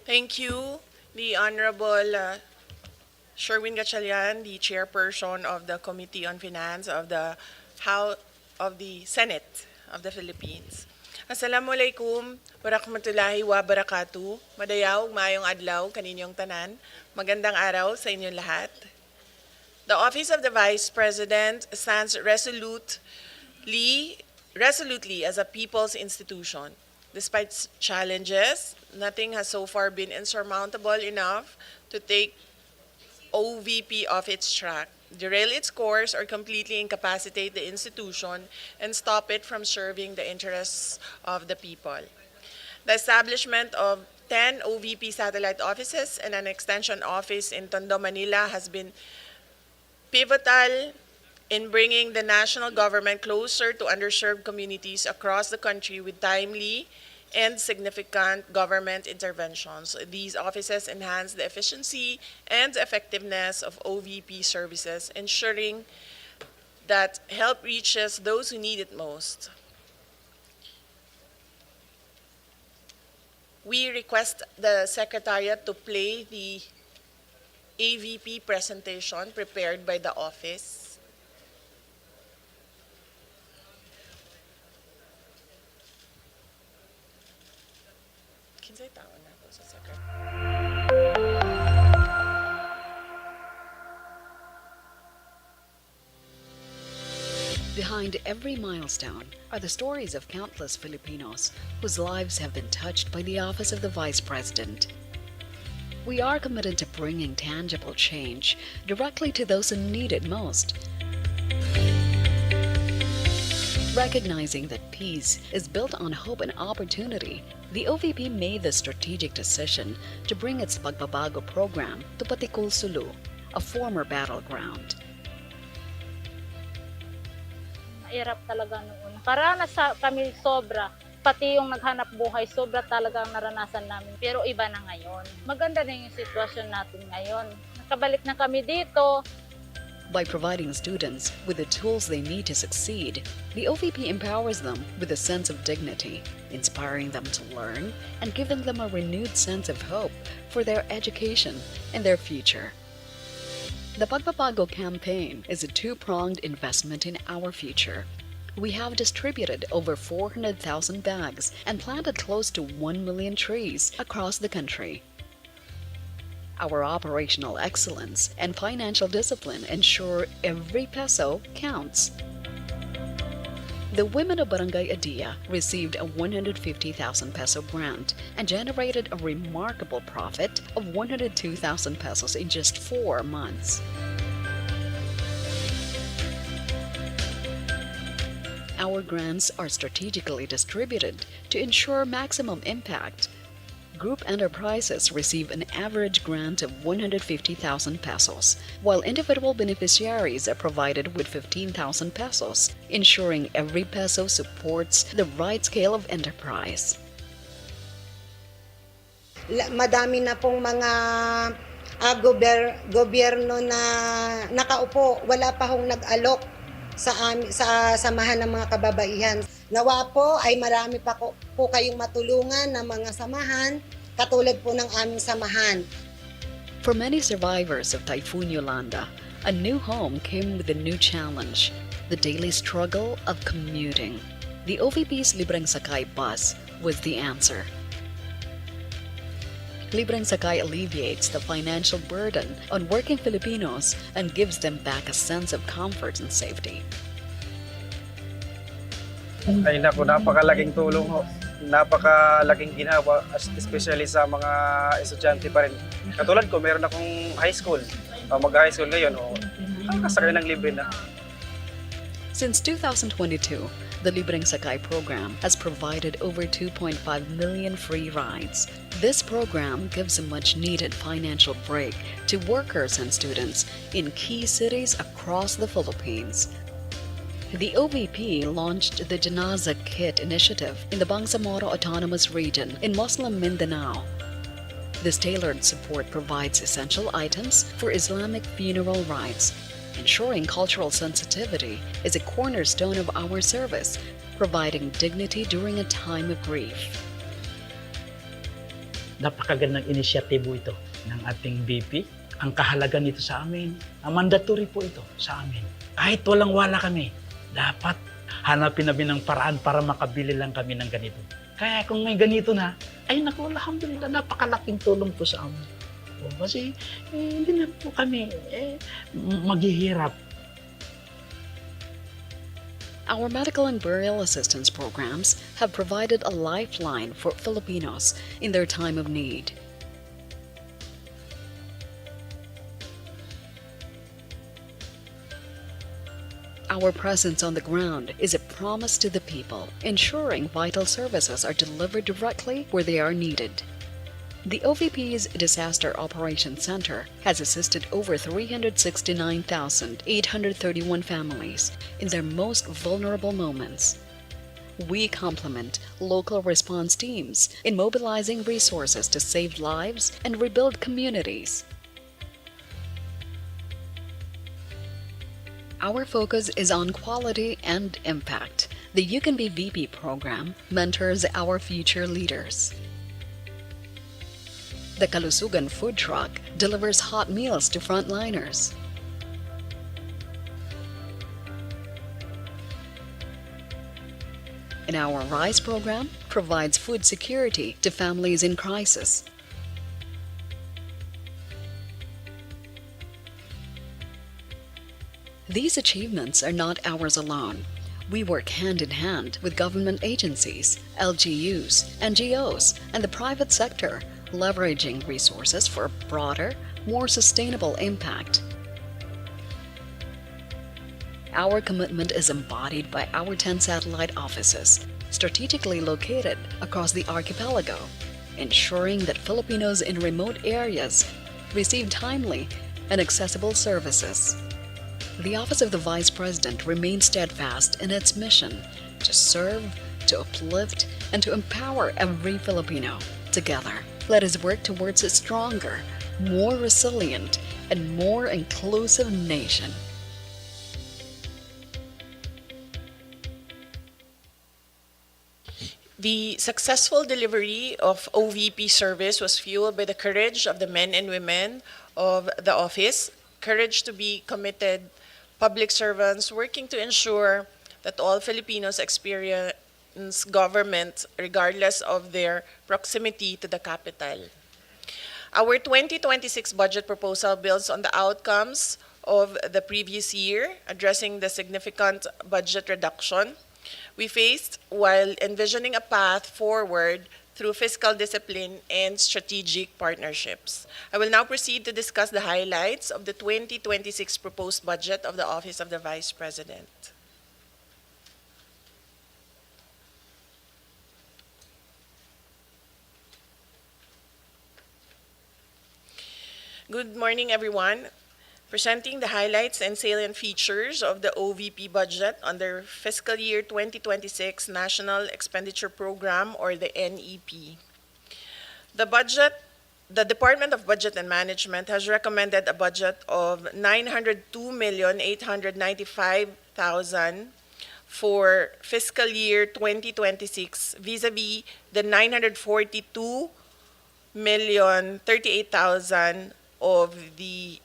Thank you, the Honorable Sherwin Gatchalian, the Chairperson of the Committee on Finance of the House of the Senate of the Philippines. Assalamualaikum, warahmatullahi wabarakatuh. Madayaw, mayong adlaw, kaninyong tanan. Magandang araw sa inyong lahat. The Office of the Vice President stands resolutely as a people's institution. Despite challenges, nothing has so far been insurmountable enough to take OVP off its track, derail its course, or completely incapacitate the institution and stop it from serving the interests of the people. The establishment of 10 OVP satellite offices and an extension office in Tondo, Manila has been pivotal in bringing the national government closer to underserved communities across the country with timely and significant government interventions. These offices enhance the efficiency and effectiveness of OVP services, ensuring that help reaches those who need it most. We request the Secretariat to play the AVP presentation prepared by the office. Kinsay tao na ako sa Secretariat. Behind every milestone are the stories of countless Filipinos whose lives have been touched by the Office of the Vice President. We are committed to bringing tangible change directly to those who need it most. Recognizing that peace is built on hope and opportunity, the OVP made the strategic decision to bring its Pagbabago program to Patikul Sulu, a former battleground. Mahirap talaga noon. Karanas kami sobra. Pati yung naghanap buhay, sobra talaga ang naranasan namin. Pero iba na ngayon. Maganda na yung sitwasyon natin ngayon. Nakabalik na kami dito. By providing students with the tools they need to succeed, the OVP empowers them with a sense of dignity, inspiring them to learn and giving them a renewed sense of hope for their education and their future. The Pagbabago campaign is a two-pronged investment in our future. We have distributed over 400,000 bags and planted close to 1 million trees across the country. Our operational excellence and financial discipline ensure every peso counts. The women of Barangay Adia received a 150,000 peso grant and generated a remarkable profit of 102,000 pesos in just 4 months. Our grants are strategically distributed to ensure maximum impact. Group enterprises receive an average grant of 150,000 pesos, while individual beneficiaries are provided with 15,000 pesos, ensuring every peso supports the right scale of enterprise. Madami na pong mga gobyerno na nakaupo, wala pa hong nag-alok sa samahan ng mga kababaihan. Nawa po ay marami pa po kayong matulungan ng mga samahan katulad po ng aming samahan. For many survivors of Typhoon Yolanda, a new home came with a new challenge, the daily struggle of commuting. The OVP's Libreng Sakay bus was the answer. Libreng Sakay alleviates the financial burden on working Filipinos and gives them back a sense of comfort and safety. Ay naku, napakalaking tulong ho. Napakalaking ginawa, especially sa mga estudyante pa rin. Katulad ko, meron akong high school. Mag-high school ngayon, nakasakay ng libre na. Since 2022, the Libreng Sakay program has provided over 2.5 million free rides. This program gives a much-needed financial break to workers and students in key cities across the Philippines. The OVP launched the Janaza Kit initiative in the Bangsamoro Autonomous Region in Muslim Mindanao. This tailored support provides essential items for Islamic funeral rites. Ensuring cultural sensitivity is a cornerstone of our service, providing dignity during a time of grief. Napakagandang inisyatibo ito ng ating VP. Ang kahalaga nito sa amin, mandatory po ito sa amin. Kahit walang-wala kami, dapat hanapin namin ng paraan para makabili lang kami ng ganito. Kaya kung may ganito na, ay naku, alhamdulillah, napakalaking tulong po sa amin. Kasi hindi na po kami maghihirap. Our medical and burial assistance programs have provided a lifeline for Filipinos in their time of need. Our presence on the ground is a promise to the people, ensuring vital services are delivered directly where they are needed. The OVP's Disaster Operations Center has assisted over 369,831 families in their most vulnerable moments. We complement local response teams in mobilizing resources to save lives and rebuild communities. Our focus is on quality and impact. The You Can Be VP program mentors our future leaders. The Kalusugan food truck delivers hot meals to frontliners. And our RISE program provides food security to families in crisis. These achievements are not ours alone. We work hand in hand with government agencies, LGUs, NGOs, and the private sector, leveraging resources for a broader, more sustainable impact. Our commitment is embodied by our 10 satellite offices, strategically located across the archipelago, ensuring that Filipinos in remote areas receive timely and accessible services. The Office of the Vice President remains steadfast in its mission to serve, to uplift, and to empower every Filipino. Together, let us work towards a stronger, more resilient, and more inclusive nation. The successful delivery of OVP service was fueled by the courage of the men and women of the office, courage to be committed public servants working to ensure that all Filipinos experience government regardless of their proximity to the capital. Our 2026 budget proposal builds on the outcomes of the previous year, addressing the significant budget reduction we faced while envisioning a path forward through fiscal discipline and strategic partnerships. I will now proceed to discuss the highlights of the 2026 proposed budget of the Office of the Vice President. Good morning, everyone. Presenting the highlights and salient features of the OVP budget under fiscal year 2026 National Expenditure Program, or the NEP. The Department of Budget and Management has recommended a budget of 902,895,000 for fiscal year 2026 vis-a-vis the 942,038,000 of the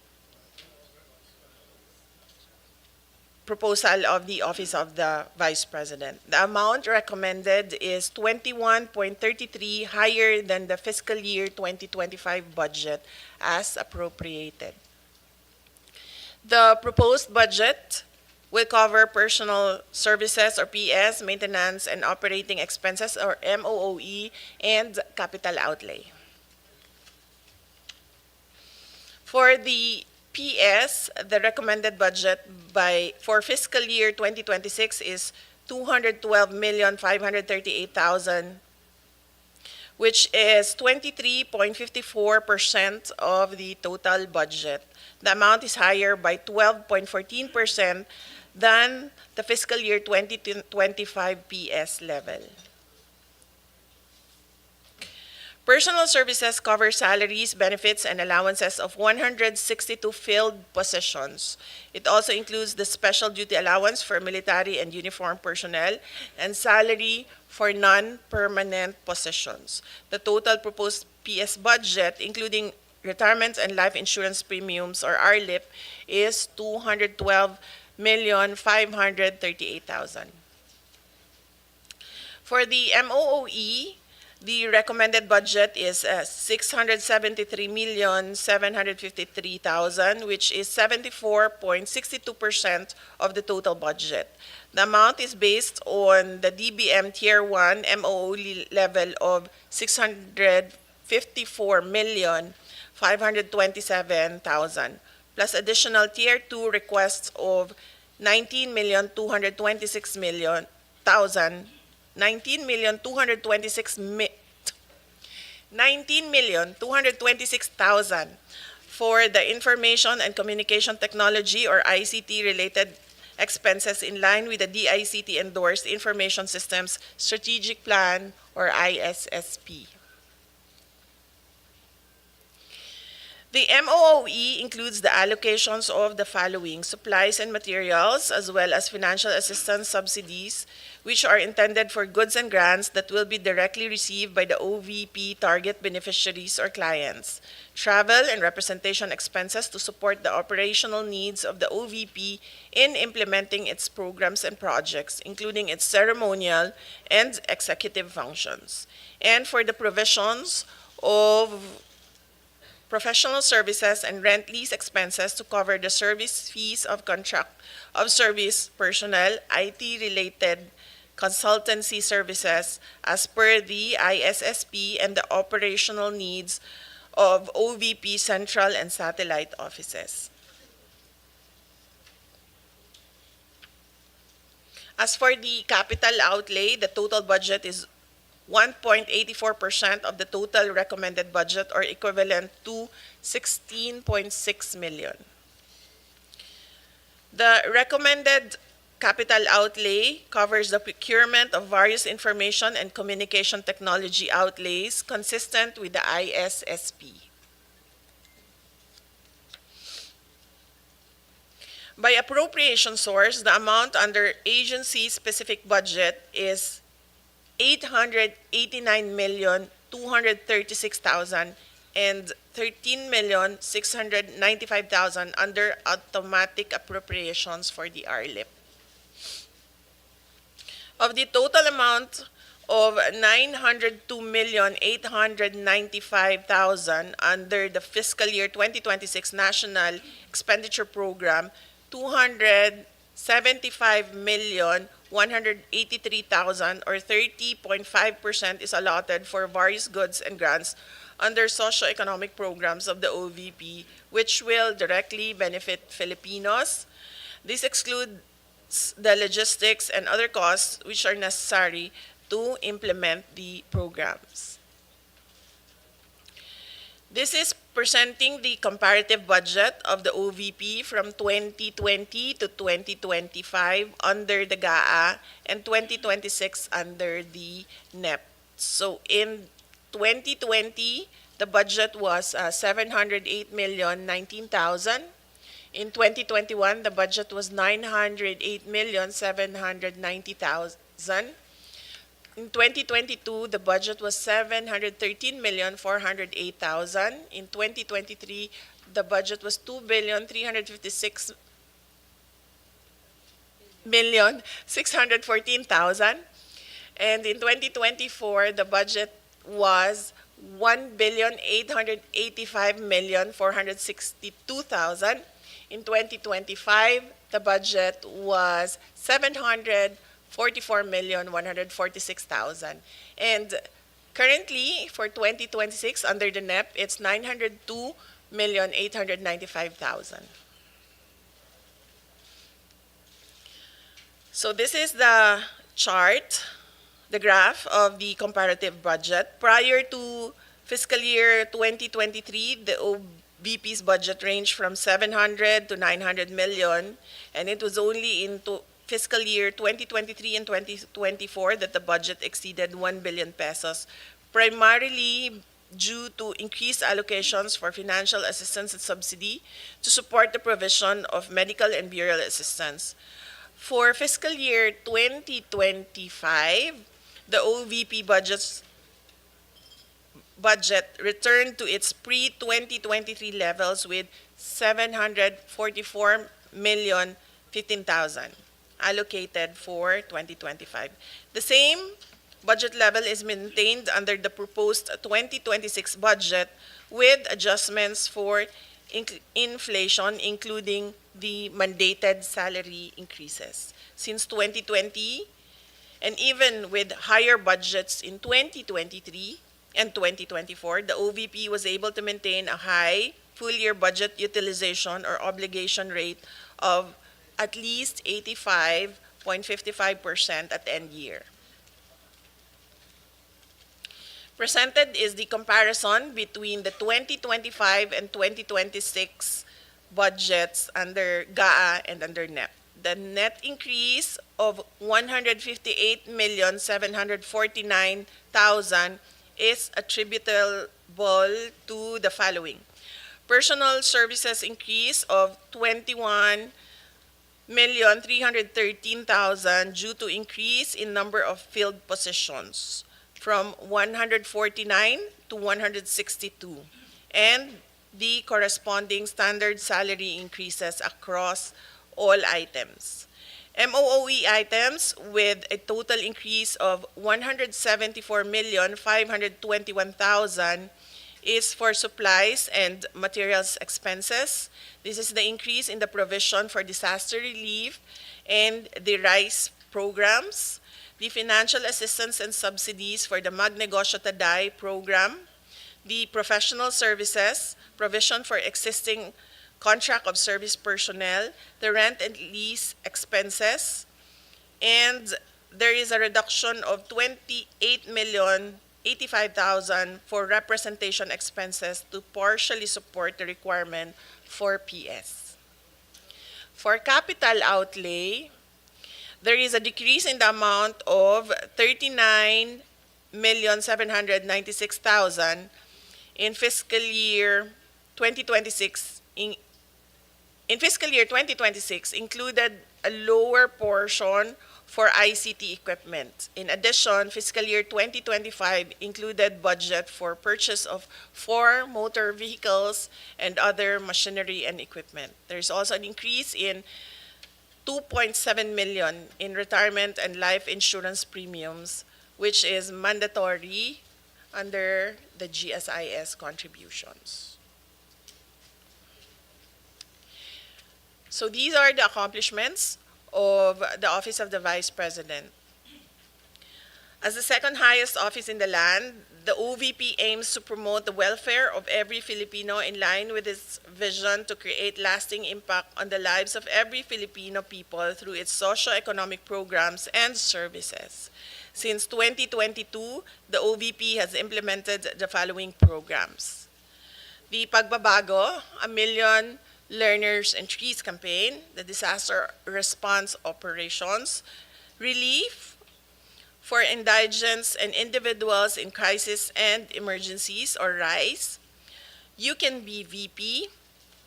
proposal of the Office of the Vice President. The amount recommended is 21.33 higher than the fiscal year 2025 budget as appropriated. The proposed budget will cover personal services or PS, maintenance and operating expenses or MOOE, and capital outlay. For the PS, the recommended budget for fiscal year 2026 is 212,538,000, which is 23.54% of the total budget. The amount is higher by 12.14% than the fiscal year 2025 PS level. Personal services cover salaries, benefits, and allowances of 162 filled positions. It also includes the special duty allowance for military and uniformed personnel and salary for non-permanent positions. The total proposed OVP's budget, including retirement and life insurance premiums or RLIP, is 212,538,000. For the MOOE, the recommended budget is 673,753,000, which is 74.62% of the total budget. The amount is based on the DBM Tier 1 MOOE level of 654,527,000, plus additional Tier 2 requests of 19,226,000 19,226,000 for the information and communication technology or ICT related expenses in line with the DICT endorsed Information Systems Strategic Plan or ISSP. The MOOE includes the allocations of the following: supplies and materials, as well as financial assistance subsidies, which are intended for goods and grants that will be directly received by the OVP target beneficiaries or clients. Travel and representation expenses to support the operational needs of the OVP in implementing its programs and projects, including its ceremonial and executive functions. And for the provisions of professional services and rent lease expenses to cover the service fees of contract of service personnel, IT-related consultancy services as per the ISSP, and the operational needs of OVP central and satellite offices. As for the capital outlay, the total budget is 1.84% of the total recommended budget, or equivalent to 16.6 million. The recommended capital outlay covers the procurement of various information and communication technology outlays consistent with the ISSP. By appropriation source, the amount under agency-specific budget is 889,236,000 and 13,695,000 under automatic appropriations for the RLIP. Of the total amount of 902,895,000 under the fiscal year 2026 National Expenditure Program, 275,183,000 or 30.5% is allotted for various goods and grants under socio-economic programs of the OVP, which will directly benefit Filipinos. This excludes the logistics and other costs which are necessary to implement the programs. This is presenting the comparative budget of the OVP from 2020 to 2025 under the GAA and 2026 under the NEP. So in 2020, the budget was 708,019,000. In 2021, the budget was 908,790,000. In 2022, the budget was 713,408,000. In 2023, the budget was 2,356,614,000. And in 2024, the budget was 1,885,462,000. In 2025, the budget was 744,146,000. And currently, for 2026, under the NEP, it's 902,895,000. So this is the chart, the graph of the comparative budget. Prior to fiscal year 2023, the OVP's budget ranged from 700 to 900 million, and it was only in fiscal year 2023 and 2024 that the budget exceeded 1 billion pesos, primarily due to increased allocations for financial assistance and subsidy to support the provision of medical and burial assistance. For fiscal year 2025, the OVP budget returned to its pre-2023 levels with 744,015,000 allocated for 2025. The same budget level is maintained under the proposed 2026 budget with adjustments for inflation, including the mandated salary increases. Since 2020, and even with higher budgets in 2023 and 2024, the OVP was able to maintain a high full-year budget utilization or obligation rate of at least 85.55% at end year. Presented is the comparison between the 2025 and 2026 budgets under GAA and under NEP. The net increase of 158,749,000 is attributable to the following. Personal services increase of 21,313,000 due to increase in number of field positions from 149 to 162, and the corresponding standard salary increases across all items. MOOE items with a total increase of 174,521,000 is for supplies and materials expenses. This is the increase in the provision for disaster relief and the rice programs, the financial assistance and subsidies for the Negosyo Ta program, the professional services, provision for existing contract of service personnel, the rent and lease expenses, and there is a reduction of 28,085,000 for representation expenses to partially support the requirement for PS. For capital outlay, there is a decrease in the amount of 39,796,000 in fiscal year 2026. In fiscal year 2026, included a lower portion for ICT equipment. In addition, fiscal year 2025 included budget for purchase of 4 motor vehicles and other machinery and equipment. There is also an increase in 2.7 million in retirement and life insurance premiums, which is mandatory under the GSIS contributions. So these are the accomplishments of the Office of the Vice President. As the second highest office in the land, the OVP aims to promote the welfare of every Filipino in line with its vision to create lasting impact on the lives of every Filipino people through its socio-economic programs and services. Since 2022, the OVP has implemented the following programs. The Pagbabago, 1 million Learners and Trees campaign, the disaster response operations, relief for indigents and individuals in crisis and emergencies or RICE, You Can Be VP,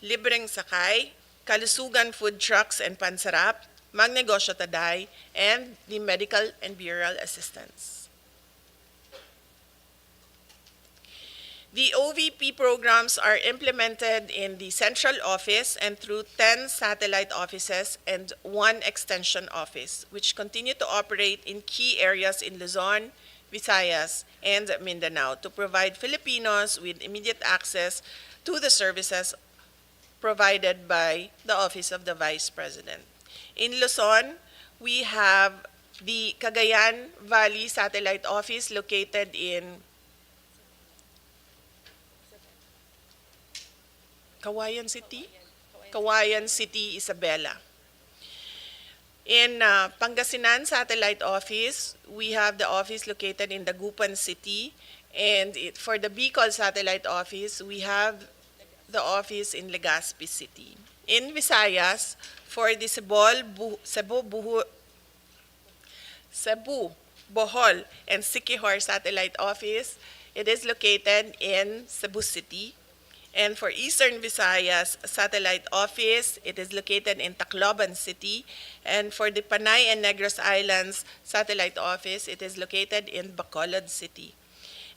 Libreng Sakay, Kalusugan Food Trucks and Pansarap, Negosyo Ta, and the medical and burial assistance. The OVP programs are implemented in the central office and through 10 satellite offices and 1 extension office, which continue to operate in key areas in Luzon, Visayas, and Mindanao to provide Filipinos with immediate access to the services provided by the Office of the Vice President. In Luzon, we have the Cagayan Valley Satellite Office located in Kawayan City, Isabela. In Pangasinan Satellite Office, we have the office located in Dagupan City, and for the Bicol Satellite Office, we have the office in Legazpi City. In Visayas, for the Cebu, Bohol, and Siquijor Satellite Office, it is located in Cebu City. And for Eastern Visayas Satellite Office, it is located in Tacloban City. And for the Panay and Negros Islands Satellite Office, it is located in Bacolod City.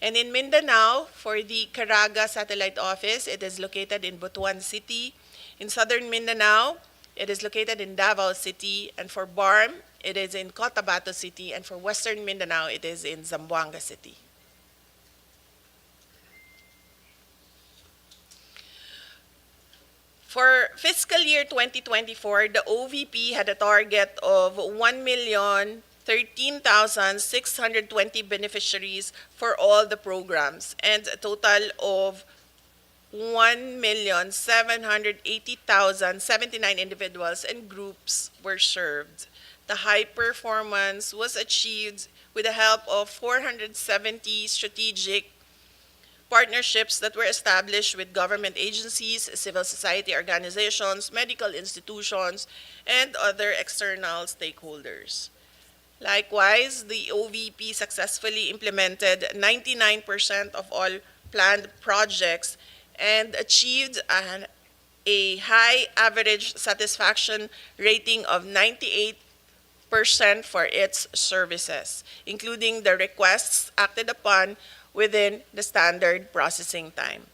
And in Mindanao, for the Caraga Satellite Office, it is located in Butuan City. In Southern Mindanao, it is located in Davao City. And for BARM, it is in Cotabato City. And for Western Mindanao, it is in Zamboanga City. For fiscal year 2024, the OVP had a target of 1,013,620 beneficiaries for all the programs and a total of 1,780,079 individuals and groups were served. The high performance was achieved with the help of 470 strategic partnerships that were established with government agencies, civil society organizations, medical institutions, and other external stakeholders. Likewise, the OVP successfully implemented 99% of all planned projects and achieved a high average satisfaction rating of 98% for its services, including the requests acted upon within the standard processing time.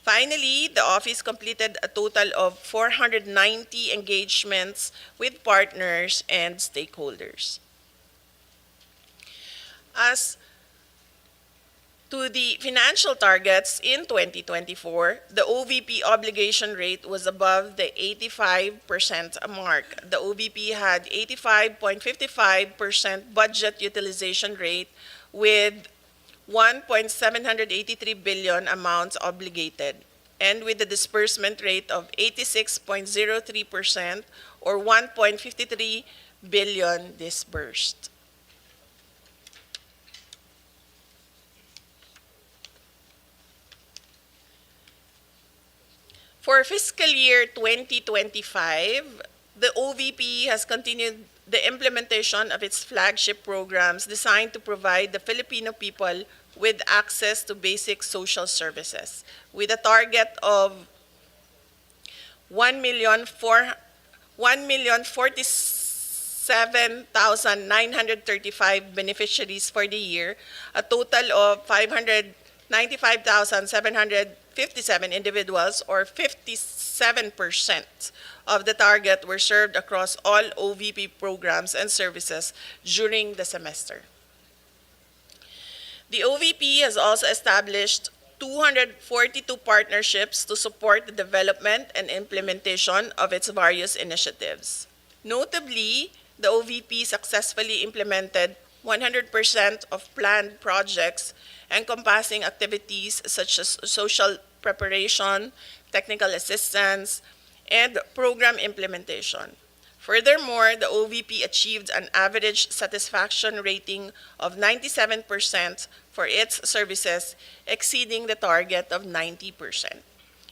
Finally, the office completed a total of 490 engagements with partners and stakeholders. As to the financial targets in 2024, the OVP obligation rate was above the 85% mark. The OVP had 85.55% budget utilization rate with 1.783 billion amounts obligated, and with a disbursement rate of 86.03% or 1.53 billion disbursed. For fiscal year 2025, the OVP has continued the implementation of its flagship programs designed to provide the Filipino people with access to basic social services, with a target of 1,047,935 beneficiaries for the year, a total of 595,757 individuals, or 57% of the target, were served across all OVP programs and services during the semester. The OVP has also established 242 partnerships to support the development and implementation of its various initiatives. Notably, the OVP successfully implemented 100% of planned projects encompassing activities such as social preparation, technical assistance, and program implementation. Furthermore, the OVP achieved an average satisfaction rating of 97% for its services, exceeding the target of 90%.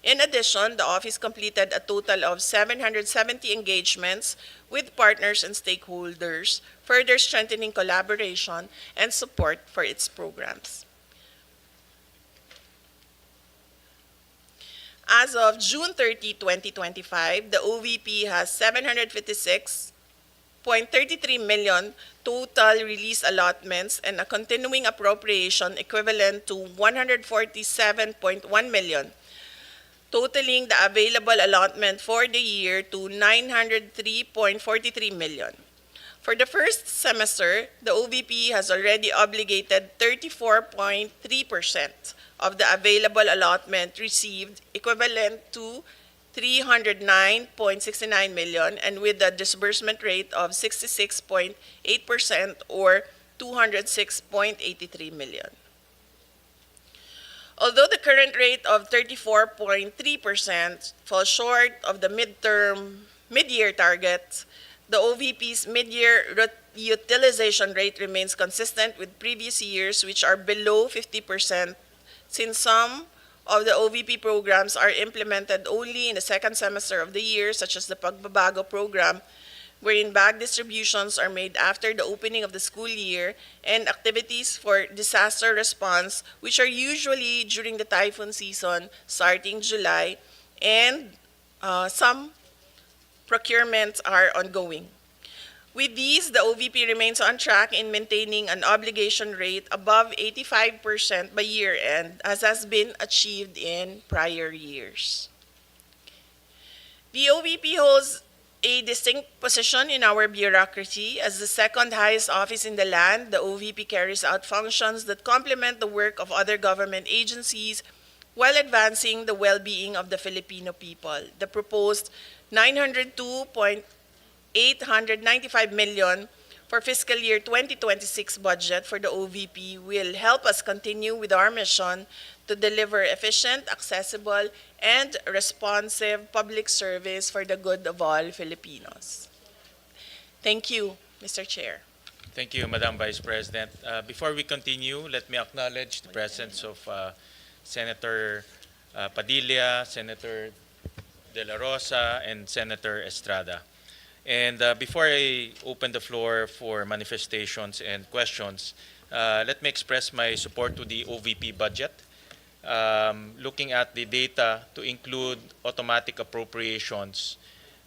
In addition, the office completed a total of 770 engagements with partners and stakeholders, further strengthening collaboration and support for its programs. As of June 30, 2025, the OVP has 756.33 million total release allotments and a continuing appropriation equivalent to 147.1 million, totaling the available allotment for the year to 903.43 million. For the first semester, the OVP has already obligated 34.3% of the available allotment received, equivalent to 309.69 million, and with a disbursement rate of 66.8% or 206.83 million. Although the current rate of 34.3% falls short of the mid-year target, the OVP's mid-year utilization rate remains consistent with previous years, which are below 50%, since some of the OVP programs are implemented only in the second semester of the year, such as the Pagbabago program, wherein bag distributions are made after the opening of the school year, and activities for disaster response, which are usually during the typhoon season starting July, and some procurements are ongoing. With these, the OVP remains on track in maintaining an obligation rate above 85% by year-end, as has been achieved in prior years. The OVP holds a distinct position in our bureaucracy. As the second highest office in the land, the OVP carries out functions that complement the work of other government agencies while advancing the well-being of the Filipino people. The proposed 902.895 million for fiscal year 2026 budget for the OVP will help us continue with our mission to deliver efficient, accessible, and responsive public service for the good of all Filipinos. Thank you, Mr. Chair. Thank you, Madam Vice President. Before we continue, let me acknowledge the presence of Senator Padilla, Senator De La Rosa, and Senator Estrada. And before I open the floor for manifestations and questions, let me express my support to the OVP budget. Looking at the data to include automatic appropriations,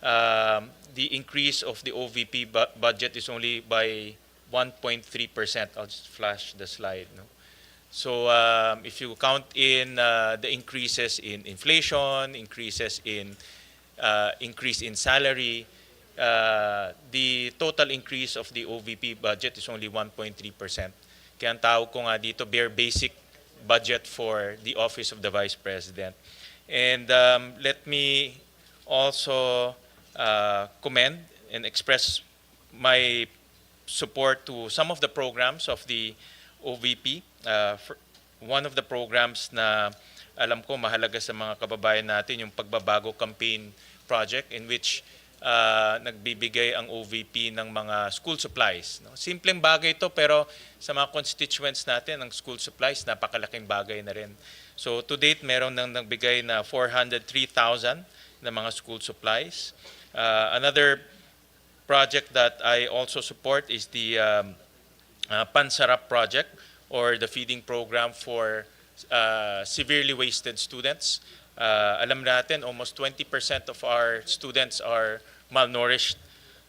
the increase of the OVP budget is only by 1.3%. I'll just flash the slide. No? So if you count in the increases in inflation, increase in salary, the total increase of the OVP budget is only 1.3%. Kaya ang tawag ko nga dito, bare basic budget for the Office of the Vice President. And let me also commend and express my support to some of the programs of the OVP. One of the programs na alam ko mahalaga sa mga kababayan natin, yung pagbabago campaign project in which nagbibigay ang OVP ng mga school supplies. No? Simpleng bagay ito pero sa mga constituents natin, ang school supplies, napakalaking bagay na rin. So to date, meron nang nagbigay na 403,000 na mga school supplies. Another project that I also support is the Pansarap project or the feeding program for severely wasted students. Alam natin, almost 20% of our students are malnourished.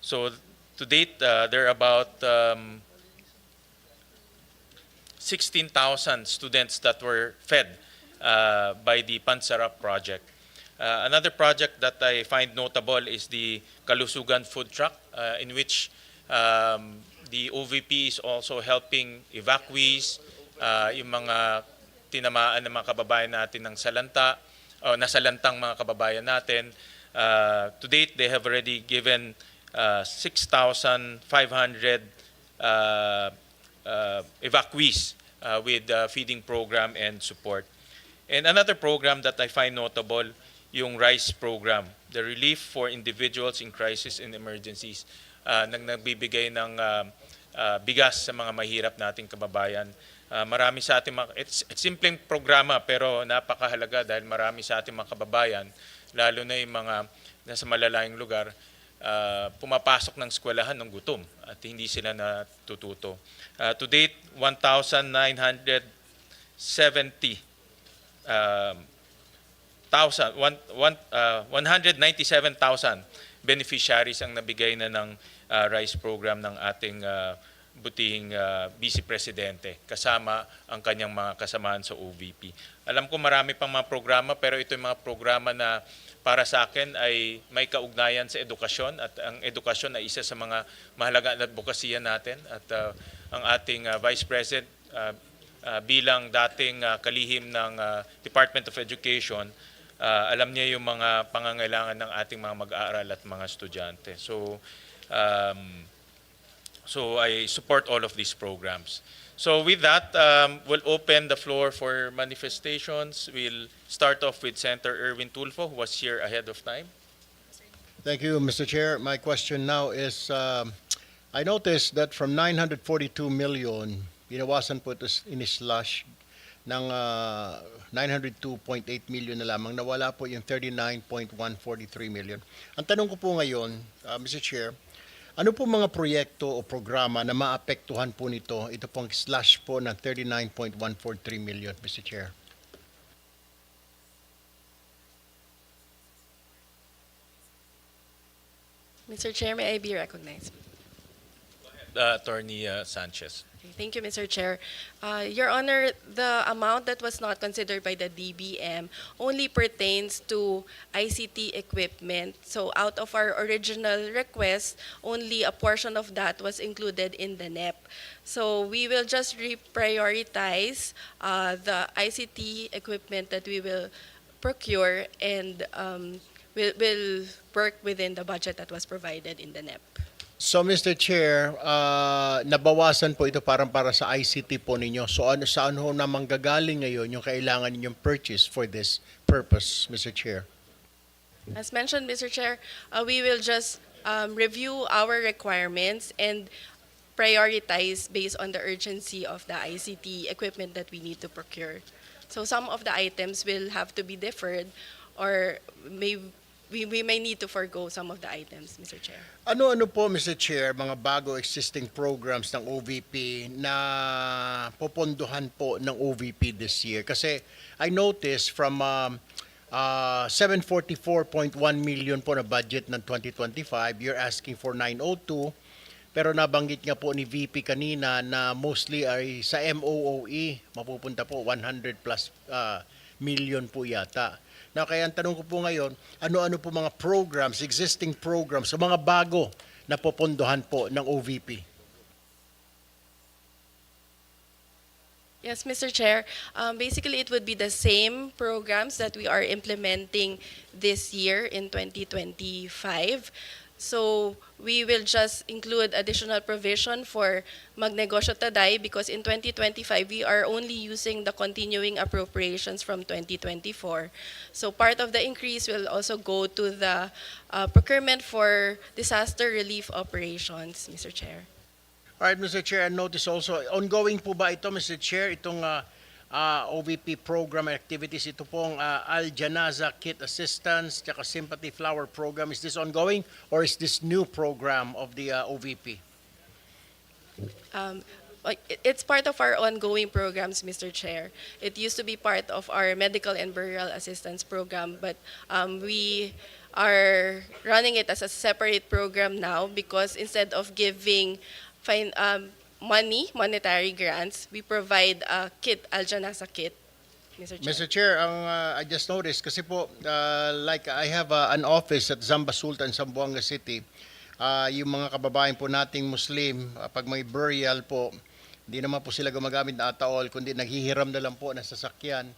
So to date, there are about 16,000 students that were fed by the Pansarap project. Another project that I find notable is the Kalusugan food truck, in which the OVP is also helping evacuees, yung mga tinamaan ng mga kababayan natin ng salanta, o nasalantang mga kababayan natin. To date, they have already given 6,500 evacuees with feeding program and support. And another program that I find notable, yung RICE program, the Relief for Individuals in Crisis and Emergencies, nagbibigay ng bigas sa mga mahirap nating kababayan. Marami sa ating it's simpleng programa pero napakahalaga dahil marami sa ating mga kababayan, lalo na yung mga nasa malalayong lugar, pumapasok ng eskwelahan ng gutom at hindi sila natututo. To date, 197,000 beneficiaries ang nabigay na ng RICE program ng ating butihing Vice Presidente kasama ang kanyang mga kasamahan sa OVP. Alam ko marami pang mga programa pero ito yung mga programa na para sa akin ay may kaugnayan sa edukasyon at ang edukasyon ay isa sa mga mahalaga na advokasya natin at ang ating Vice President bilang dating kalihim ng Department of Education, alam niya yung mga pangangailangan ng ating mga mag-aaral at mga estudyante. So I support all of these programs. So with that, we'll open the floor for manifestations. We'll start off with Senator Erwin Tulfo, who was here ahead of time. Thank you, Mr. Chair. My question now is, I noticed that from 942 million, binawasan po ito in-slash ng 902.8 million na lamang, nawala po yung 39.143 million. Ang tanong ko po ngayon, Mr. Chair, ano po mga proyekto o programa na maapektuhan po nito, ito pong slash po ng 39.143 million, Mr. Chair? Mr. Chair, may I be recognized? Attorney Sanchez. Thank you, Mr. Chair. Your Honor, the amount that was not considered by the DBM only pertains to ICT equipment. So out of our original request, only a portion of that was included in the NEP. So we will just reprioritize the ICT equipment that we will procure and will work within the budget that was provided in the NEP. So Mr. Chair, nabawasan po ito para sa ICT po ninyo. So saan ho na manggagaling ngayon yung kailangan ninyong purchase for this purpose, Mr. Chair? As mentioned, Mr. Chair, we will just review our requirements and prioritize based on the urgency of the ICT equipment that we need to procure. So some of the items will have to be deferred or we may need to forgo some of the items, Mr. Chair. Ano-ano po, Mr. Chair, mga bago existing programs ng OVP na popondohan po ng OVP this year? Kasi I noticed from 744.1 million po na budget ng 2025, you're asking for 902. Pero nabanggit nga po ni VP kanina na mostly ay sa MOOE, mapupunta po 100 plus million po yata. Now, kaya ang tanong ko po ngayon, ano-ano po mga programs, existing programs, o mga bago na popondohan po ng OVP? Yes, Mr. Chair. Basically, it would be the same programs that we are implementing this year in 2025. So we will just include additional provision for Negosyo Ta because in 2025 we are only using the continuing appropriations from 2024. So part of the increase will also go to the procurement for disaster relief operations, Mr. Chair. All right, Mr. Chair, I notice also, ongoing po ba ito, Mr. Chair, itong OVP program activities, ito pong Janaza Kit Assistance, tsaka Sympathy Flower Program, is this ongoing or is this new program of the OVP? It's part of our ongoing programs, Mr. Chair. It used to be part of our medical and burial assistance program, but we are running it as a separate program now because instead of giving monetary grants, we provide a kit, Janaza kit, Mr. Chair. Mr. Chair, I just noticed, kasi po, like I have an office at Zamba Sultan, Zamboanga City. Yung mga kababayan po nating Muslim, pag may burial po, hindi naman po sila gumagamit na ataol, kundi naghihiram na lang po ng sasakyan,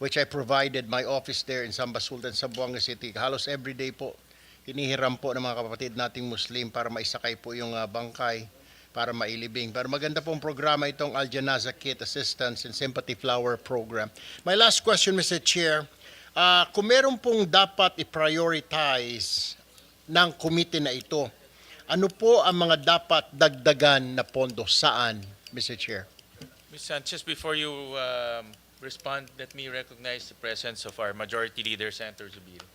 which I provided my office there in Zamba Sultan, Zamboanga City. Halos everyday po, hinihiram po ng mga kapatid nating Muslim para maisakay po yung bangkay, para mailibing. Pero maganda pong programa itong Janaza Kit Assistance and Sympathy Flower Program. My last question, Mr. Chair, kung meron pong dapat i-prioritize ng committee na ito, ano po ang mga dapat dagdagan na pondo? Saan, Mr. Chair? Ms. Sanchez, before you respond, let me recognize the presence of our Majority Leader, Senator Zubiri.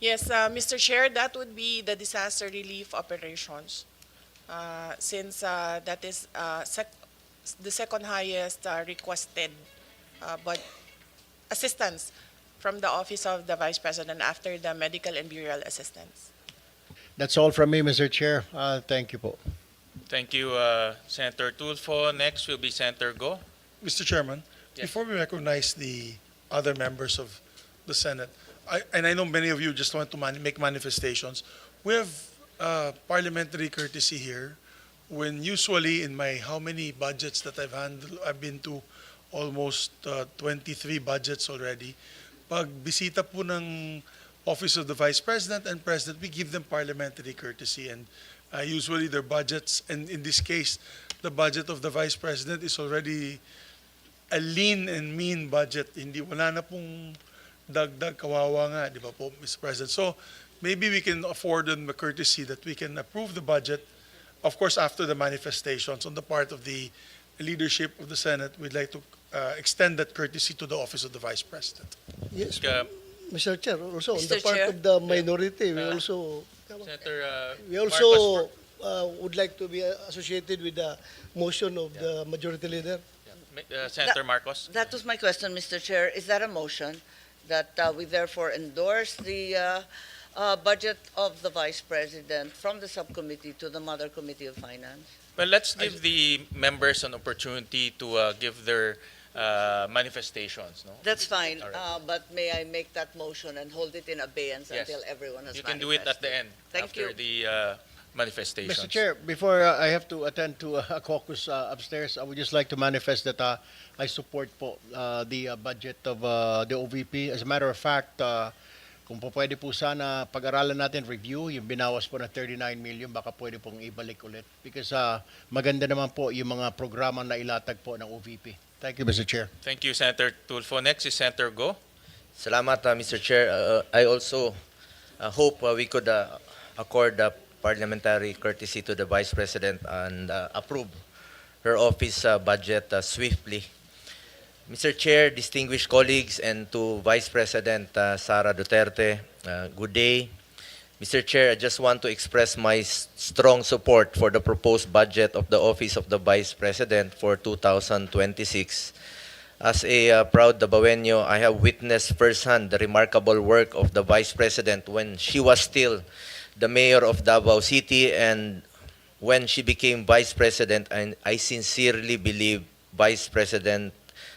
Yes, Mr. Chair, that would be the disaster relief operations. Since that is the second highest requested but assistance from the Office of the Vice President after the medical and burial assistance. That's all from me, Mr. Chair. Thank you po. Thank you, Senator Tulfo. Next will be Senator Go. Mr. Chairman, Yes. before we recognize the other members of the Senate, I know many of you just want to make manifestations. We have parliamentary courtesy here when usually in my how many budgets that I've handled, I've been to almost 23 budgets already. Pag bisita po ng Office of the Vice President and President, we give them parliamentary courtesy and usually their budgets, and in this case, the budget of the Vice President is already a lean and mean budget. Hindi, wala na pong dagdag, kawawa nga, di ba po, Mr. President? So maybe we can afford them the courtesy that we can approve the budget, of course, after the manifestations on the part of the leadership of the Senate. We'd like to extend that courtesy to the Office of the Vice President. Yes, Uh, Mr. Chair, also on Mr. the part Chair. of the minority, Senator we Marcos, also would like to be associated with the motion of the majority leader. Senator Marcos. That was my question, Mr. Chair. Is that a motion that we therefore endorse the budget of the Vice President from the subcommittee to the Mother Committee of Finance? Well, let's give the members an opportunity to give their manifestations. No? That's fine, All right. but may I make that motion and hold it in abeyance Yes. until everyone has You can do it at the end Thank after you. the manifestations. Mr. Chair, before I have to attend to a caucus upstairs, I would just like to manifest that I support po the budget of the OVP. As a matter of fact, kung po pwede po sana pag-aralan natin, review, yung binawas po na 39 million, baka pwede pong ibalik ulit. Because maganda naman po yung mga programa na ilatag po ng OVP. Thank you, Mr. Chair. Thank you, Senator Tulfo. Next is Senator Go. Salamat, Mr. Chair. I also hope we could accord parliamentary courtesy to the Vice President and approve her office budget swiftly. Mr. Chair, distinguished colleagues, and to Vice President Sara Duterte, good day. Mr. Chair, I just want to express my strong support for the proposed budget of the Office of the Vice President for 2026. As a proud Dabawenyo, I have witnessed firsthand the remarkable work of the Vice President when she was still the mayor of Davao City, and when she became Vice President, and I sincerely believe Vice President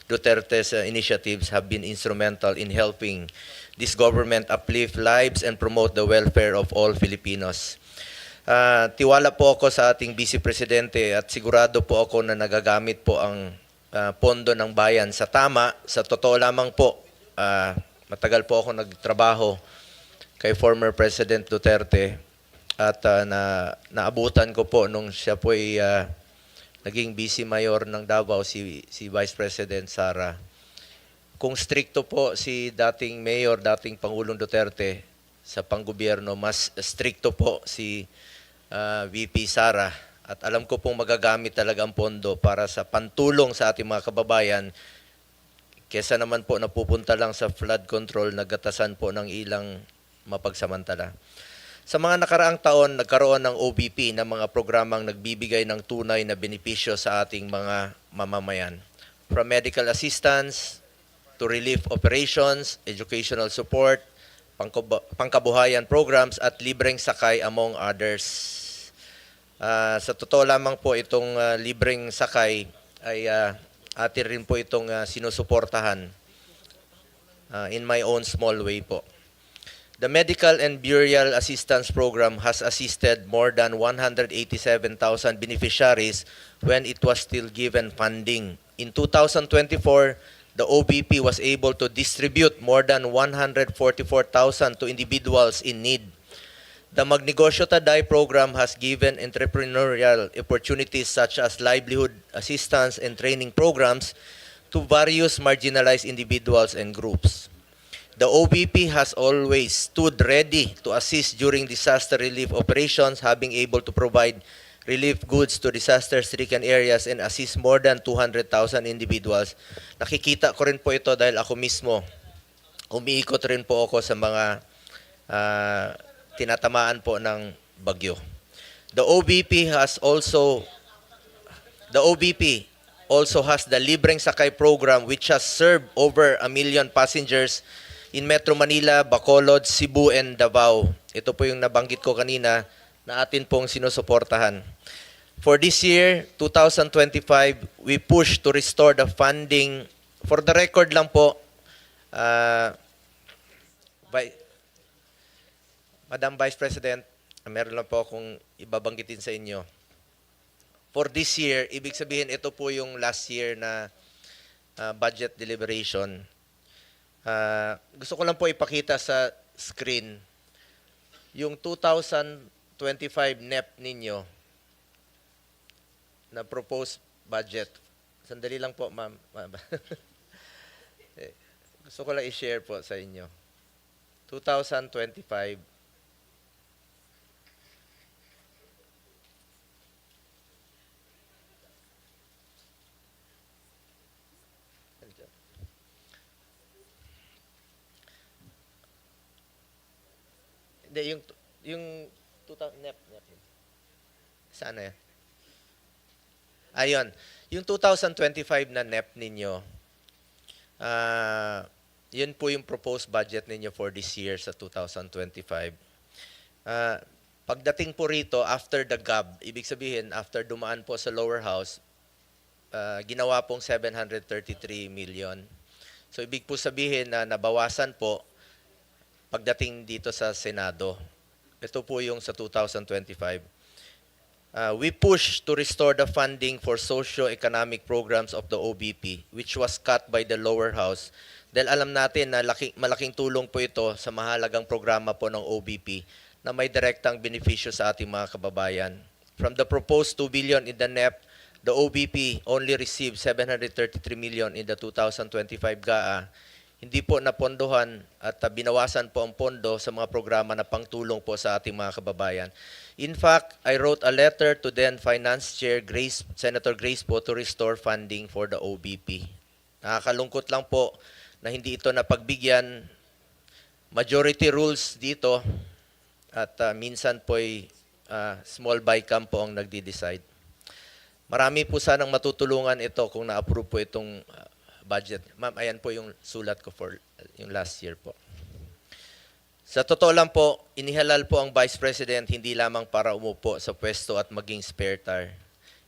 Duterte's initiatives have been instrumental in helping this government uplift lives and promote the welfare of all Filipinos. Tiwala po ako sa ating Vice Presidente at sigurado po ako na nagagamit po ang pondo ng bayan sa tama. Sa totoo lamang po, matagal po ako nagtrabaho kay former President Duterte at naabutan ko po nung siya po ay naging vice mayor ng Davao, si Vice President Sara. Kung stricto po si dating mayor, dating Pangulong Duterte sa panggobyerno, mas stricto po si vpsara. At alam ko pong magagamit talaga ang pondo para sa pantulong sa ating mga kababayan, kesa naman po napupunta lang sa flood control, naggatasan po ng ilang mapagsamantala. Sa mga nakaraang taon, nagkaroon ng OVP na mga programang nagbibigay ng tunay na benepisyo sa ating mga mamamayan. From medical assistance to relief operations, educational support, pangkabuhayan programs at libreng sakay among others. Sa totoo lamang po itong libreng sakay ay atin rin po itong sinusuportahan in my own small way po. The Medical and Burial Assistance Program has assisted more than 187,000 beneficiaries when it was still given funding. In 2024, the OVP was able to distribute more than 144,000 to individuals in need. The Negosyo Ta program has given entrepreneurial opportunities such as livelihood assistance and training programs to various marginalized individuals and groups. The OVP has always stood ready to assist during disaster relief operations, having able to provide relief goods to disaster-stricken areas and assist more than 200,000 individuals. Nakikita ko rin po ito dahil ako mismo, umiikot rin po ako sa mga tinatamaan po ng bagyo. The OVP also has the Libreng Sakay program, which has served over 1 million passengers in Metro Manila, Bacolod, Cebu, and Davao. Ito po yung nabanggit ko kanina na atin pong sinusuportahan. For this year, 2025, we push to restore the funding. For the record lang po, Madam Vice President, meron lang po akong ibabanggitin sa inyo. For this year, ibig sabihin ito po yung last year na budget deliberation. Gusto ko lang po ipakita sa screen yung 2025 NEP ninyo na proposed budget. Sandali lang po, ma'am. Gusto ko lang i-share po sa inyo. 2025. Hindi, yung 2000 NEP. Saan na yan? Ayun. Yung 2025 na NEP ninyo, yun po yung proposed budget ninyo for this year sa 2025. Pagdating po rito, after the GAB, ibig sabihin, after dumaan po sa lower house, ginawa pong 733 million. So ibig po sabihin na nabawasan po pagdating dito sa Senado. Ito po yung sa 2025. We push to restore the funding for socio-economic programs of the OBP, which was cut by the lower house. Dahil alam natin na malaking tulong po ito sa mahalagang programa po ng OBP na may direktang benepisyo sa ating mga kababayan. From the proposed 2 billion in the NEP, the OBP only received 733 million in the 2025 GAA. Hindi po napondohan at binawasan po ang pondo sa mga programa na pangtulong po sa ating mga kababayan. In fact, I wrote a letter to then Finance Chair Senator Grace po to restore funding for the OBP. Nakakalungkot lang po na hindi ito napagbigyan. Majority rules dito at minsan po'y small bycam po ang nagdi-decide. Marami po sanang matutulungan ito kung na-approve po itong budget. Ma'am, ayan po yung sulat ko for yung last year po. Sa totoo lang po, inihalal po ang Vice President hindi lamang para umupo sa pwesto at maging spare tire.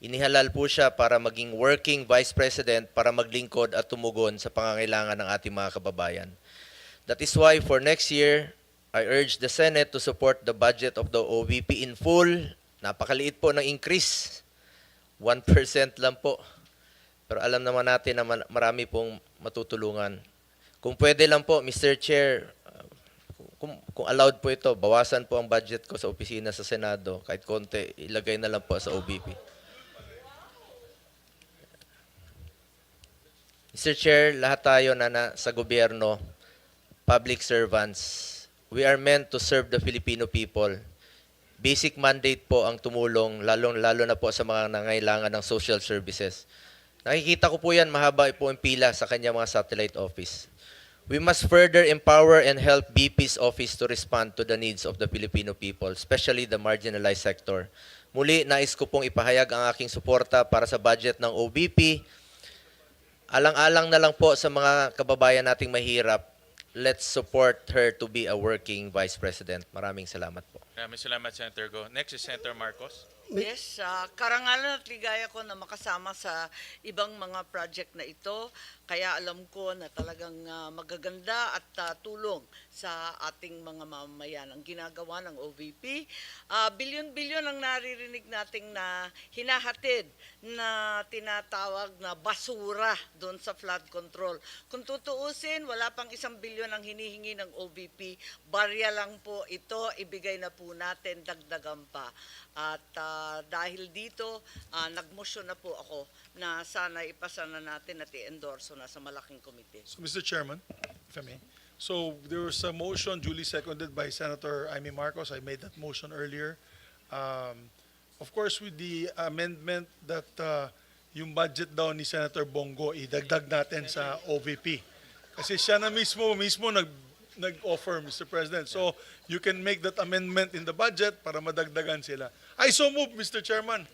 Inihalal po siya para maging working Vice President para maglingkod at tumugon sa pangangailangan ng ating mga kababayan. That is why for next year, I urge the Senate to support the budget of the OVP in full. Napakaliit po ng increase. 1% lang po. Pero alam naman natin na marami pong matutulungan. Kung pwede lang po, Mr. Chair, kung allowed po ito, bawasan po ang budget ko sa opisina sa Senado. Kahit konti, ilagay na lang po sa OVP. Mr. Chair, lahat tayo na sa gobyerno, public servants, we are meant to serve the Filipino people. Basic mandate po ang tumulong, lalo na po sa mga nangailangan ng social services. Nakikita ko po yan, mahaba po ang pila sa kanya mga satellite office. We must further empower and help BP's office to respond to the needs of the Filipino people, especially the marginalized sector. Muli, nais ko pong ipahayag ang aking suporta para sa budget ng OBP. Alang-alang na lang po sa mga kababayan nating mahirap. Let's support her to be a working Vice President. Maraming salamat po. Maraming salamat, Senator Go. Next is Senator Marcos. Yes, karangalan at ligaya ko na makasama sa ibang mga project na ito. Kaya alam ko na talagang magaganda at tulong sa ating mga mamamayan ang ginagawa ng OVP. Bilyon-bilyon ang naririnig nating na hinahatid na tinatawag na basura doon sa flood control. Kung tutuusin, wala pang 1 bilyon ang hinihingi ng OVP. Barya lang po ito, ibigay na po natin, dagdagan pa. At dahil dito, nagmotion na po ako na sana ipasa na natin at i-endorso na sa malaking komite. So, Mr. Chairman, if I may. So, there was a motion duly seconded by Senator Amy Marcos. I made that motion earlier. Of course, with the amendment that yung budget daw ni Senator Bongo, idagdag natin sa OVP. Kasi siya na mismo nag-offer, Mr. President. So, you can make that amendment in the budget para madagdagan sila. I so move, Mr. Chairman.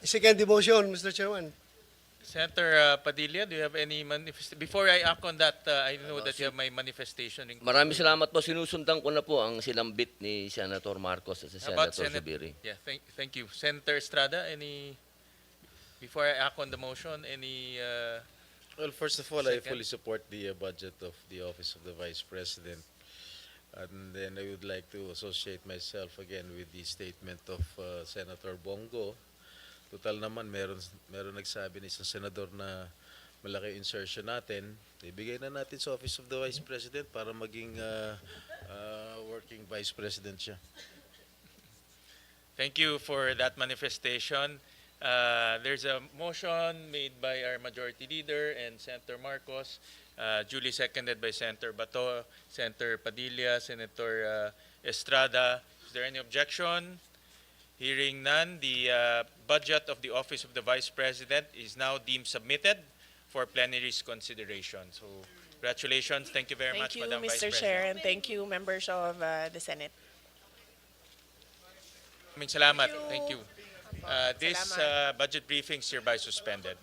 Second motion, Mr. Chairman. Senator Padilla, do you have any manifestation? Before I act on that, I know that you have my manifestation. Maraming salamat po. Sinusundan ko na po ang silambit ni Senator Marcos at si About Senator Zubiri. Yeah, thank you. Senator Estrada, before I act on the motion, Well, first of all, I Second. fully support the budget of the Office of the Vice President. And then I would like to associate myself again with the statement of Senator Bongo. Total naman, meron nagsabi ni isang senador na malaki insertion natin. Ibigay na natin sa Office of the Vice President para maging working Vice President siya. Thank you for that manifestation. There's a motion made by our Majority Leader and Senator Marcos, duly seconded by Senator Bato, Senator Padilla, Senator Estrada. Is there any objection? Hearing none, the budget of the Office of the Vice President is now deemed submitted for plenary's consideration. So, congratulations. Thank you very much, Thank you, Madam Vice Mr. President. Chair, and thank you, members of the Senate. Maraming salamat. Thank you. This budget briefing is hereby suspended.